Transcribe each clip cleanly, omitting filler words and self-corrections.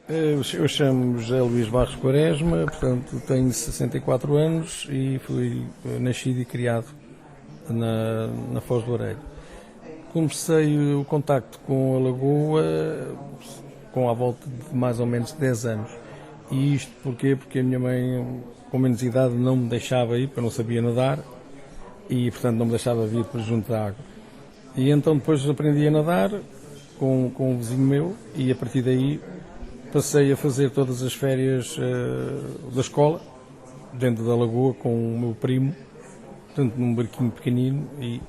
Eu chamo José Luís Barros Quaresma, portanto tenho 64 anos e fui nascido e criado na Foz do Areiro. Comecei o contacto com a lagoa com à volta de mais ou menos 10 anos. E isto porquê? Porque a minha mãe, com menos idade, não me deixava ir, porque eu não sabia nadar e, portanto, não me deixava vir para junto da água. E então depois aprendi a nadar com um vizinho meu e a partir daí passei a fazer todas as férias da escola, dentro da lagoa, com o meu primo, portanto, num barquinho pequenino e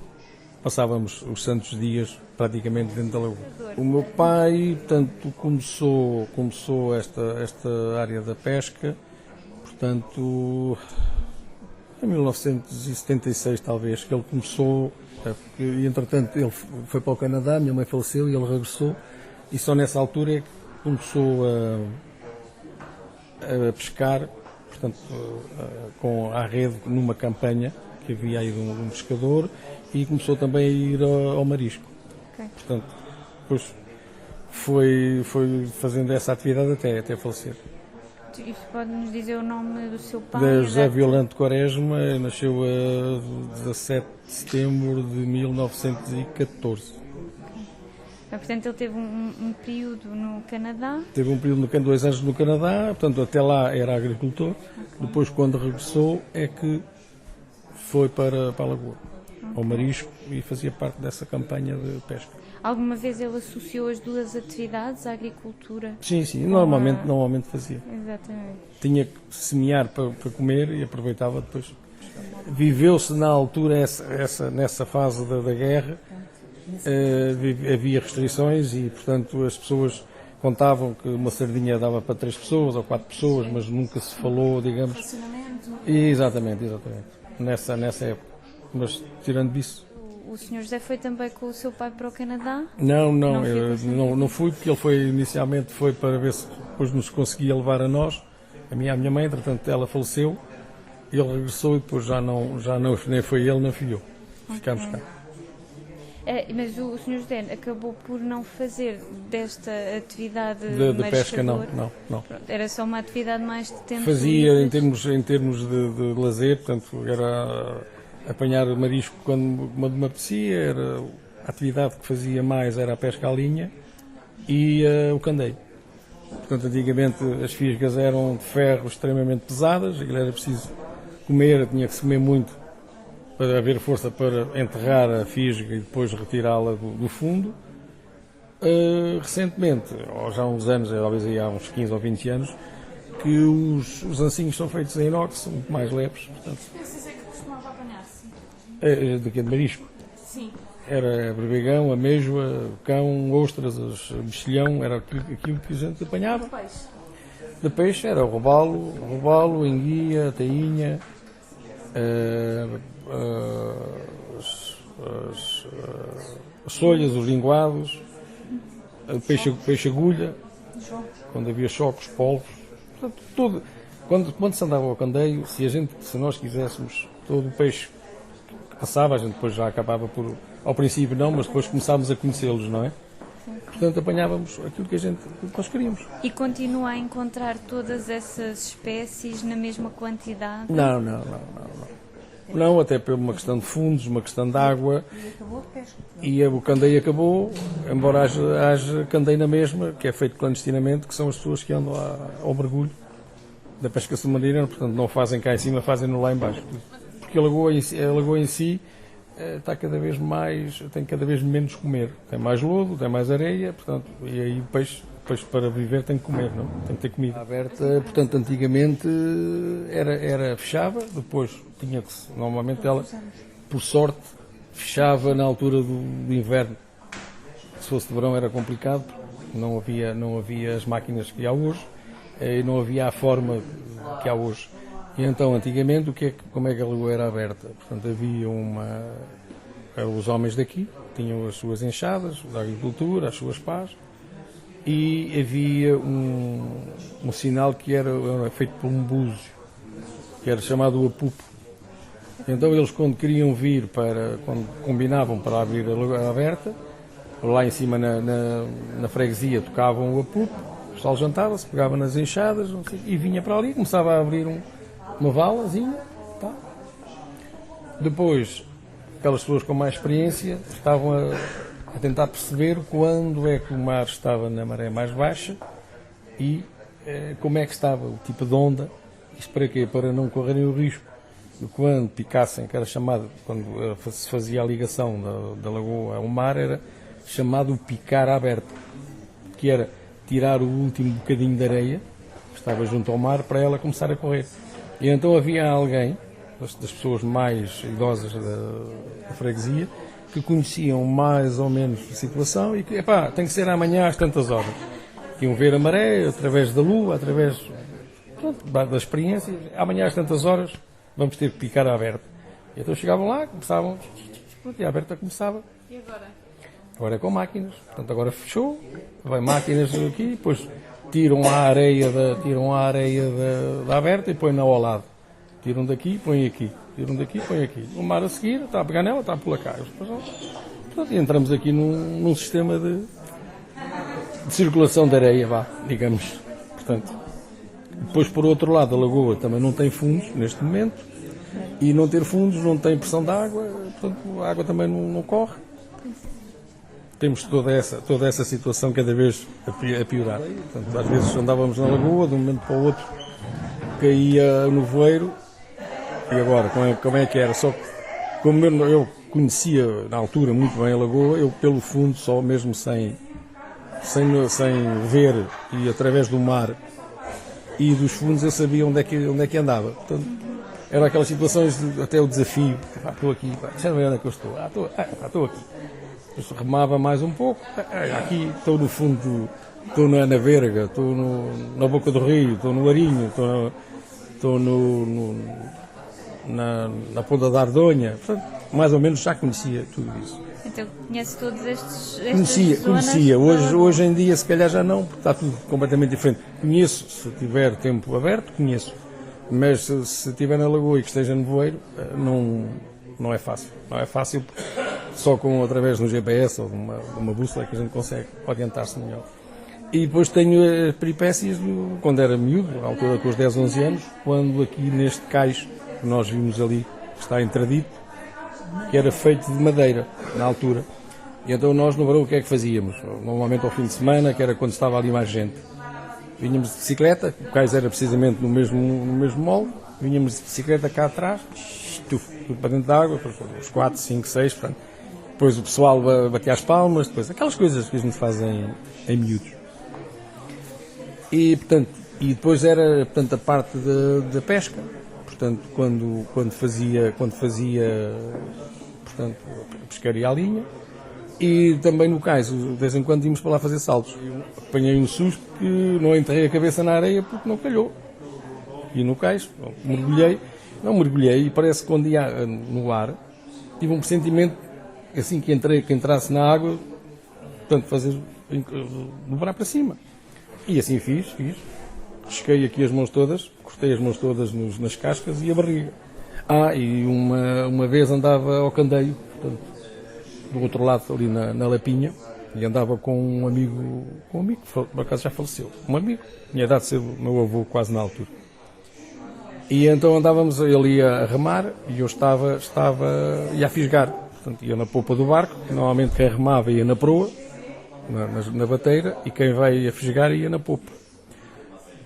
passávamos os santos dias praticamente dentro da lagoa. O meu pai, portanto, começou esta área da pesca, portanto, em 1976 talvez, que ele começou, porque entretanto ele foi para o Canadá, minha mãe faleceu e ele regressou, e só nessa altura é que começou a pescar, portanto, com a rede numa campanha que havia aí de um pescador, e começou também a ir ao marisco. Okay. Portanto, depois foi fazendo essa atividade até falecer. E pode-nos dizer o nome do seu pai? José Violante Quaresma, nasceu a 17 de setembro de 1914. Portanto, ele teve um período no Canadá? Teve um período, 2 anos no Canadá, portanto, até lá era agricultor. Okay. Depois, quando regressou, é que foi para a lagoa, okay, ao marisco, e fazia parte dessa campanha de pesca. Alguma vez ele associou as duas atividades, a agricultura? Sim, normalmente fazia. Exatamente. Tinha que semear para comer e aproveitava depois. Viveu-se na altura, nessa fase da guerra, havia restrições e, portanto, as pessoas contavam que uma sardinha dava para 3 pessoas ou 4 pessoas, mas nunca se falou, digamos... Racionamento? Exatamente. Nessa época. Mas, tirando isso... O Sr. José foi também com o seu pai para o Canadá? Não fui, porque ele inicialmente foi para ver se depois nos conseguia levar a nós, a minha mãe, entretanto ela faleceu, ele regressou e depois já não nem foi ele, nem fui eu. Ficámos cá. Mas o Sr. José acabou por não fazer desta atividade de pesca, não. Pronto, era só uma atividade mais de tempo. Fazia em termos de lazer, portanto era apanhar marisco quando me apetecia, a atividade que fazia mais era a pesca à linha e o candeio. Portanto, antigamente as fisgas eram de ferro extremamente pesadas, aquilo era preciso comer, tinha que se comer muito para haver força para enterrar a fisga e depois retirá-la do fundo. Recentemente, ou já há uns anos, talvez aí há uns 15 ou 20 anos, que os ancinhos são feitos em inox, são muito mais leves. Portanto, de marisco? Sim. Era berbigão, ameijoa, cão, ostras, mexilhão, era aquilo que a gente apanhava. De peixe? De peixe era o robalo, enguia, tainha, as solhas, os linguados, peixe agulha, quando havia chocos, polvos, portanto, tudo. Quando se andava ao candeio, se nós quiséssemos, todo o peixe passava, a gente depois já acabava por, ao princípio não, mas depois começámos a conhecê-los, não é? Portanto, apanhávamos aquilo que nós queríamos. E continua a encontrar todas essas espécies na mesma quantidade? Não. Não, até por uma questão de fundos, uma questão de água. E acabou a pesca. E o candeio acabou, embora haja candeio na mesma, que é feito clandestinamente, que são as pessoas que andam ao mergulho da pesca submarina, portanto não fazem cá em cima, fazem-no lá em baixo. Porque a lagoa em si está tem cada vez menos comer. Tem mais lodo, tem mais areia, portanto, e aí o peixe para viver tem que comer, não? Tem que ter comida. Aberta, portanto, antigamente fechava, depois normalmente ela, por sorte, fechava na altura do inverno. Se fosse de verão era complicado, não havia as máquinas que há hoje, e não havia a forma que há hoje. E então, antigamente, como é que a lagoa era aberta? Portanto, havia os homens daqui, tinham as suas enxadas, da agricultura, as suas pás, e havia um sinal que era feito por um búzio, que era chamado o apupo. Então, eles quando queriam vir, quando combinavam para abrir a lagoa aberta, lá em cima na freguesia tocavam o apupo, pessoal jantava-se, pegava nas enxadas, não sei, e vinha para ali, começava a abrir uma valazinha, tá? Depois, aquelas pessoas com mais experiência estavam a tentar perceber quando é que o mar estava na maré mais baixa e como é que estava o tipo de onda. Isto para quê? Para não correrem o risco de quando picassem, que era chamado, quando se fazia a ligação da lagoa ao mar, era chamado picar aberto, que era tirar o último bocadinho de areia que estava junto ao mar para ela começar a correr. E então havia alguém, das pessoas mais idosas da freguesia, que conheciam mais ou menos a situação e que, epá, tem que ser amanhã às tantas horas. Iam ver a maré, através da lua, através da experiência, amanhã às tantas horas vamos ter que picar a aberta. E então chegavam lá, começavam, e a aberta começava. E agora? Agora é com máquinas. Portanto, agora fechou, vai máquinas aqui, depois tiram a areia da aberta e põem-na ao lado. Tiram daqui, põem aqui. Tiram daqui, põem aqui. O mar a seguir, está a pegar nela, está a pular cá. Portanto, entramos aqui num sistema de circulação de areia, vá, digamos. Portanto, depois, por outro lado, a lagoa também não tem fundos neste momento. E não ter fundos não tem pressão de água. Portanto, a água também não corre. Temos toda essa situação cada vez a piorar. Portanto, às vezes andávamos na lagoa, de um momento para o outro caía no voeiro. E agora, como é que era? Só que, como eu conhecia na altura muito bem a lagoa, eu pelo fundo, só mesmo sem ver e através do mar e dos fundos, eu sabia onde é que andava. Portanto, eram aquelas situações até o desafio. Estou aqui, deixa-me ver onde é que eu estou. Estou aqui. Remava mais um pouco, aqui estou no fundo, estou na Verga, estou na boca do rio, estou no Arinho, estou na Ponta da Ardonha. Portanto, mais ou menos já conhecia tudo isso. Então conhece todos estas Conhecia. Hoje em dia se calhar já não, porque está tudo completamente diferente. Conheço, se tiver tempo aberto, conheço. Mas se estiver na lagoa e que esteja no voeiro, não é fácil. Não é fácil porque só através do GPS ou de uma bússola que a gente consegue orientar-se melhor. E depois tenho peripécias quando era miúdo, à altura com os 10, 11 anos, quando aqui neste cais que nós vimos ali, que está interdito, que era feito de madeira, na altura. E então nós no verão o que é que fazíamos? Normalmente ao fim de semana, que era quando estava ali mais gente. Vinhamos de bicicleta, o cais era precisamente no mesmo molde, vinhamos de bicicleta cá atrás, tudo para dentro da água, uns 4, 5, 6, portanto. Depois o pessoal batia as palmas, depois aquelas coisas que a gente faz em miúdos. E depois era, portanto, a parte da pesca. Portanto, quando fazia portanto, a pescaria à linha. E também no cais, de vez em quando íamos para lá fazer saltos. Apanhei um susto que não enterrei a cabeça na areia porque não calhou. E no cais, mergulhei e parece que quando ia no ar, tive um pressentimento, assim que entrasse na água, portanto, dobrar para cima. E assim fiz. Pesquei aqui as mãos todas, cortei as mãos todas nas cascas e a barriga. E uma vez andava ao candeio, portanto, do outro lado, ali na Lapinha, e andava com um amigo que por acaso já faleceu. Um amigo, tinha idade de ser o meu avô quase na altura. E então andávamos, ele ia a remar e eu ia a fisgar. Portanto, ia na popa do barco, normalmente quem remava ia na proa, na bateira, e quem vai a fisgar ia na popa.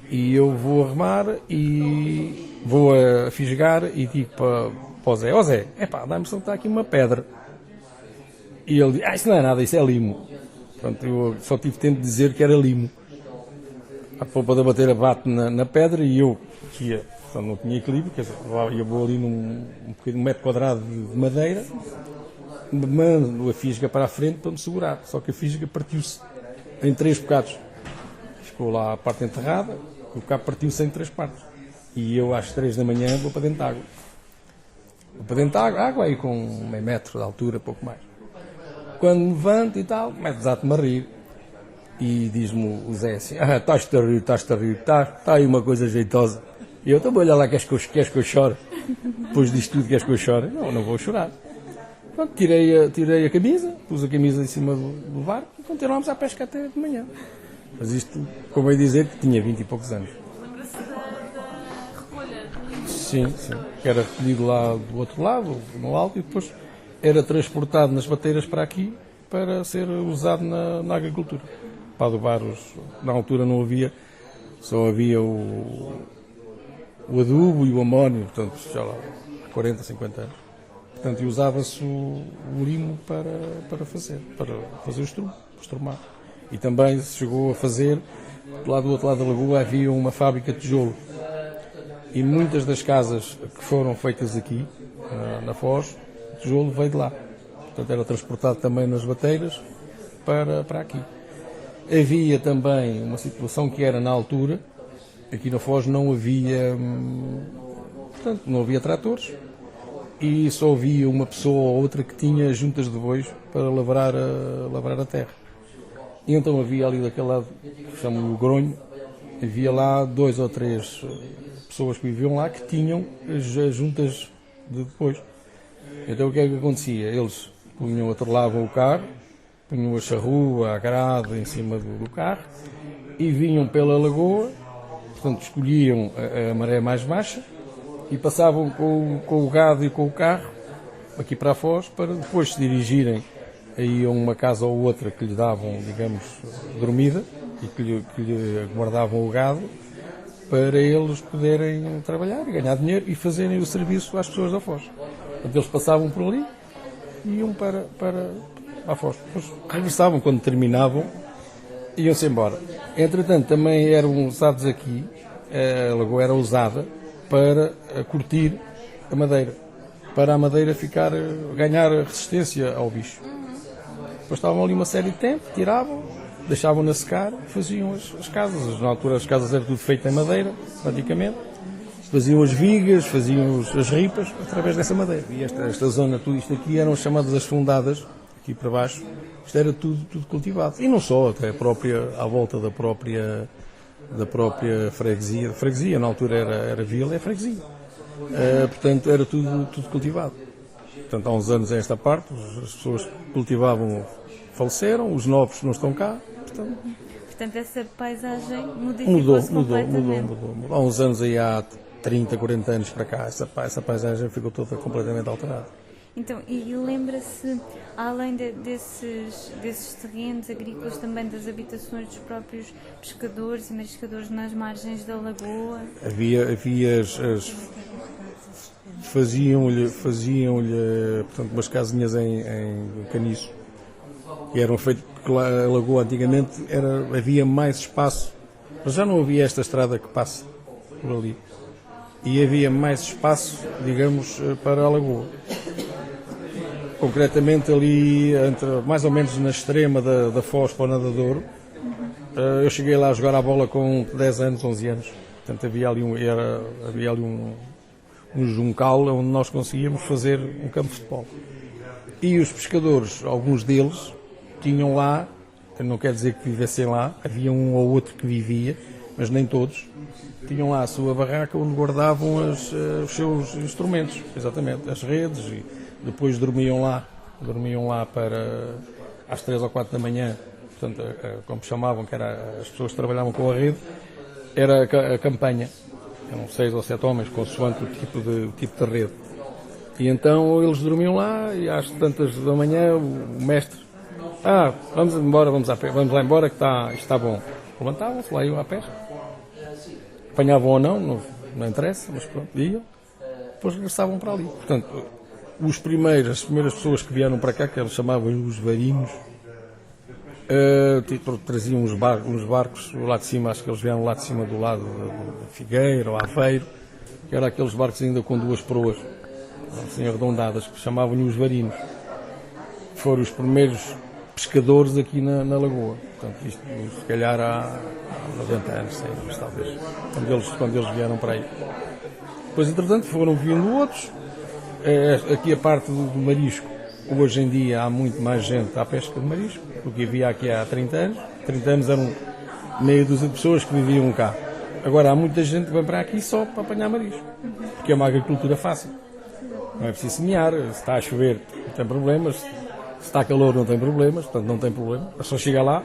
E eu vou a remar e vou a fisgar e digo para o Zé, Zé, dá-me só que está aqui uma pedra. E ele diz, isso não é nada, isso é limo. Portanto, eu só tive tempo de dizer que era limo. A popa da bateira bate na pedra e eu, portanto, não tinha equilíbrio, quer dizer, eu vou ali num metro quadrado de madeira, mando a fisga para a frente para me segurar, só que a fisga partiu-se em 3 bocados. Ficou lá a parte enterrada, o cabo partiu-se em 3 partes. E eu às 3 da manhã vou para dentro da água. Vou para dentro da água aí com meio metro de altura, pouco mais. Quando me levanto e tal, começo-me a rir. E diz-me o Zé assim, estás-te a rir, está aí uma coisa jeitosa. E eu também, olha lá, queres que eu chore? Depois disto tudo, queres que eu chore? Não vou chorar. Pronto, tirei a camisa, pus a camisa em cima do barco e continuámos a pesca até de manhã. Mas isto, como eu dizer, que tinha 20 e poucos anos. Lembra-se da recolha do lixo? Sim, sim. Que era recolhido lá do outro lado, no alto, e depois era transportado nas bateiras para aqui para ser usado na agricultura. Para adubar na altura não havia, só havia o adubo e o amónio, portanto, já lá, 40, 50 anos. Portanto, e usava-se o limo para fazer o estrumar. E também se chegou a fazer, lá do outro lado da lagoa havia uma fábrica de tijolo. E muitas das casas que foram feitas aqui, na Foz, o tijolo veio de lá. Portanto, era transportado também nas bateiras para aqui. Havia também uma situação que era na altura, aqui na Foz não havia, portanto, não havia tratores e só havia uma pessoa ou outra que tinha juntas de bois para lavrar a terra. E então havia ali daquele lado, que chamam o Gronho, havia lá 2 ou 3 pessoas que viviam lá que tinham as juntas de bois. Então o que é que acontecia? Eles atrelavam o carro, punham a charrua, a grade em cima do carro e vinham pela lagoa, portanto escolhiam a maré mais baixa e passavam com o gado e com o carro aqui para a Foz para depois se dirigirem aí a uma casa ou outra que lhe davam, digamos, dormida e que lhe guardavam o gado para eles poderem trabalhar e ganhar dinheiro e fazerem o serviço às pessoas da Foz. Portanto, eles passavam por ali e iam para a Foz. Depois regressavam quando terminavam, iam-se embora. Entretanto, também eram usados aqui, a lagoa era usada para curtir a madeira, para a madeira ganhar resistência ao bicho. Depois estavam ali uma série de tempo, tiravam, deixavam-na secar, faziam as casas. Na altura as casas eram tudo feito em madeira, praticamente. Faziam as vigas, faziam as ripas através dessa madeira. E esta zona, tudo isto aqui eram chamadas as fundadas, aqui para baixo. Isto era tudo cultivado. E não só, até à volta da própria freguesia. Freguesia, na altura era vila, é freguesia. Portanto, era tudo cultivado. Portanto, há uns anos a esta parte, as pessoas que cultivavam faleceram, os novos não estão cá. Portanto, essa paisagem mudou. Há uns anos aí, há 30, 40 anos para cá, essa paisagem ficou toda completamente alterada. Então, e lembra-se, além desses terrenos agrícolas, também das habitações dos próprios pescadores e mariscadores nas margens da lagoa? Havia faziam-lhe portanto, umas casinhas em caniço que eram feitas porque lá, a lagoa antigamente havia mais espaço, mas já não havia esta estrada que passa por ali e havia mais espaço, digamos, para a lagoa. Concretamente ali, mais ou menos na extrema da Foz para o Nadadouro, eu cheguei lá a jogar a bola com 10 anos, 11 anos. Portanto, havia ali um juncal onde nós conseguíamos fazer um campo de futebol. E os pescadores, alguns deles, tinham lá, não quer dizer que vivessem lá, havia um ou outro que vivia, mas nem todos, tinham lá a sua barraca onde guardavam os seus instrumentos, exatamente, as redes, e depois dormiam lá para às 3 ou 4 da manhã, portanto, como chamavam, que era as pessoas que trabalhavam com a rede, era a campanha. Eram 6 ou 7 homens, consoante o tipo de rede. E então eles dormiam lá e às tantas da manhã o mestre, vamos embora, vamos lá embora que está bom. Levantavam-se, lá iam à pesca. Apanhavam ou não interessa, mas pronto, iam. Depois regressavam para ali. Portanto, as primeiras pessoas que vieram para cá, que eles chamavam os varinhos, traziam uns barcos lá de cima, acho que eles vieram lá de cima do lado de Figueira ou Aveiro, que eram aqueles barcos ainda com 2 proas, assim arredondadas, que chamavam-lhe os varinos. Foram os primeiros pescadores aqui na lagoa. Portanto, isto se calhar há 90 anos, 100 anos talvez, quando eles vieram para aí. Depois, entretanto, foram vindo outros. Aqui a parte do marisco, hoje em dia há muito mais gente à pesca de marisco do que havia aqui há 30 anos. 30 anos eram meia dúzia de pessoas que viviam cá. Agora há muita gente que vem para aqui só para apanhar marisco, porque é uma agricultura fácil. Não é preciso semear, se está a chover não tem problemas, se está calor não tem problemas, portanto não tem problema. É só chegar lá,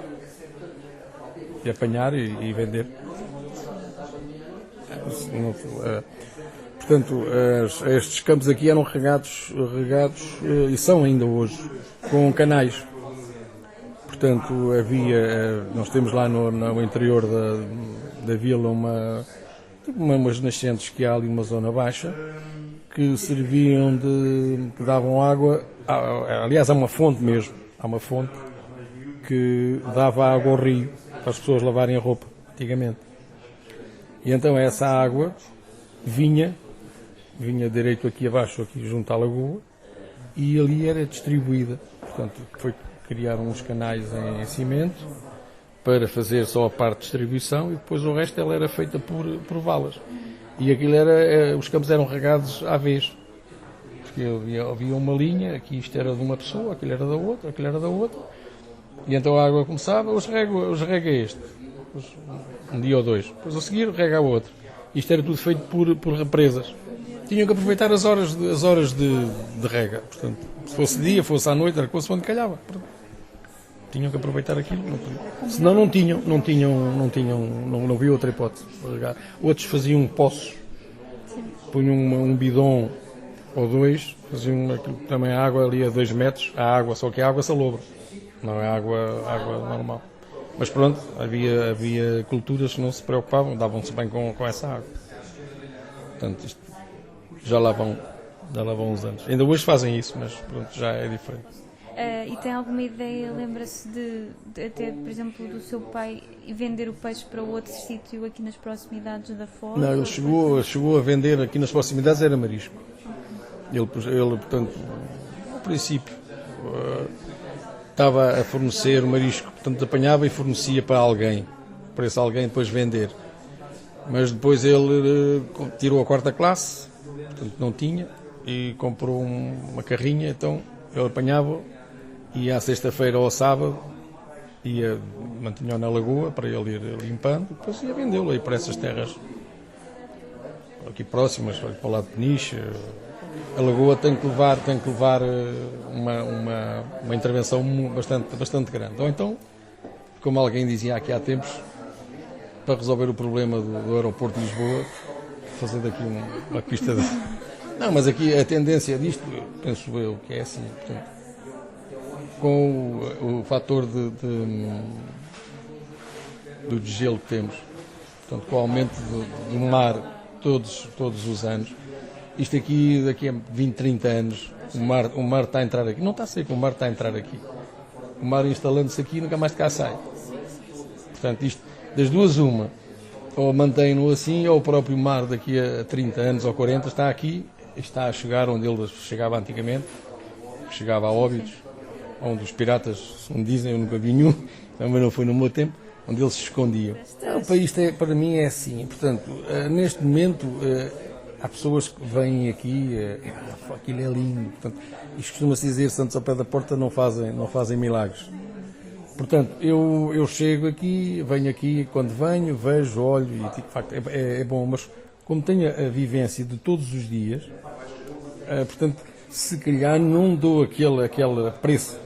de apanhar e vender. Portanto, estes campos aqui eram regados e são ainda hoje, com canais. Portanto, nós temos lá no interior da vila umas nascentes que há ali numa zona baixa, que serviam que davam água, aliás há uma fonte mesmo, há uma fonte que dava água ao rio, para as pessoas lavarem a roupa, antigamente. E então essa água vinha direito aqui abaixo, aqui junto à lagoa, e ali era distribuída. Portanto, criaram uns canais em cimento para fazer só a parte de distribuição e depois o resto ela era feita por valas. E aquilo os campos eram regados à vez. Porque havia uma linha, aqui isto era de uma pessoa, aquilo era da outra, aquilo era da outra. E então a água começava, os rega este, um dia ou dois. Depois a seguir rega a outro. Isto era tudo feito por represas. Tinham que aproveitar as horas de rega. Portanto, se fosse dia, fosse à noite, era quando calhava. Tinham que aproveitar aquilo. Senão não havia outra hipótese. Outros faziam poços, punham um bidão ou dois, faziam também a água ali a 2 metros, só que a água salobra, não é água normal. Mas pronto, havia culturas que não se preocupavam, davam-se bem com essa água. Portanto, isto já lá vão uns anos. Ainda hoje fazem isso, mas pronto, já é diferente. E tem alguma ideia, lembra-se de até, por exemplo, do seu pai vender o peixe para outro sítio aqui nas proximidades da Foz? Não, ele chegou a vender aqui nas proximidades, era marisco. Ele portanto, no princípio, estava a fornecer o marisco, portanto, apanhava e fornecia para alguém, para esse alguém depois vender. Mas depois ele tirou a 4ª classe, portanto, não tinha, e comprou uma carrinha, então ele apanhava. E à sexta-feira ou ao sábado mantinha-o na lagoa para ele ir limpando, depois ia vendê-lo aí para essas terras aqui próximas, para o lado de Peniche. A lagoa tem que levar uma intervenção bastante grande. Ou então, como alguém dizia aqui há tempos, para resolver o problema do aeroporto de Lisboa, fazer daqui uma pista de... Não, mas aqui a tendência disto, penso eu, que é assim, portanto, com o fator do desgelo que temos, portanto, com o aumento do mar todos os anos, isto aqui, daqui a 20, 30 anos, o mar está a entrar aqui. Não está seco, o mar está a entrar aqui. O mar instalando-se aqui nunca mais de cá sai. Portanto, isto, das duas uma, ou mantém-no assim, ou o próprio mar daqui a 30 anos ou 40 está aqui, está a chegar onde ele chegava antigamente, chegava a Óbidos, onde os piratas, como dizem, eu nunca vi nenhum, também não foi no meu tempo, onde eles se escondiam. O país, para mim, é assim. Portanto, neste momento, há pessoas que vêm aqui, aquilo é lindo. Portanto, isto costuma-se dizer, santos ao pé da porta não fazem milagres. Portanto, eu chego aqui, venho aqui, quando venho, vejo, olho, e de facto é bom, mas como tenho a vivência de todos os dias, portanto, se calhar não dou aquele preço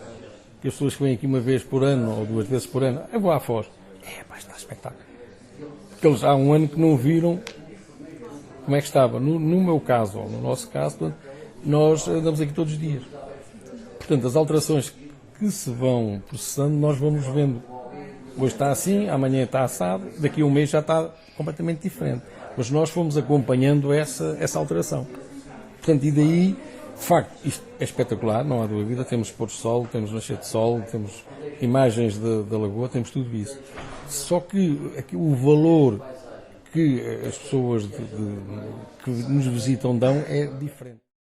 que as pessoas que vêm aqui uma vez por ano ou 2 vezes por ano, eu vou à Foz. Está espetáculo. Porque eles há um ano que não viram como é que estava. No meu caso, ou no nosso caso, nós andamos aqui todos os dias. Portanto, as alterações que se vão processando, nós vamos vendo. Hoje está assim, amanhã está assado, daqui a um mês já está completamente diferente. Mas nós fomos acompanhando essa alteração. Portanto, e daí, de facto, isto é espetacular, não há dúvida. Temos pôr de sol, temos nascer de sol, temos imagens da lagoa, temos tudo isso. Só que aqui, o valor que as pessoas que nos visitam dão é diferente.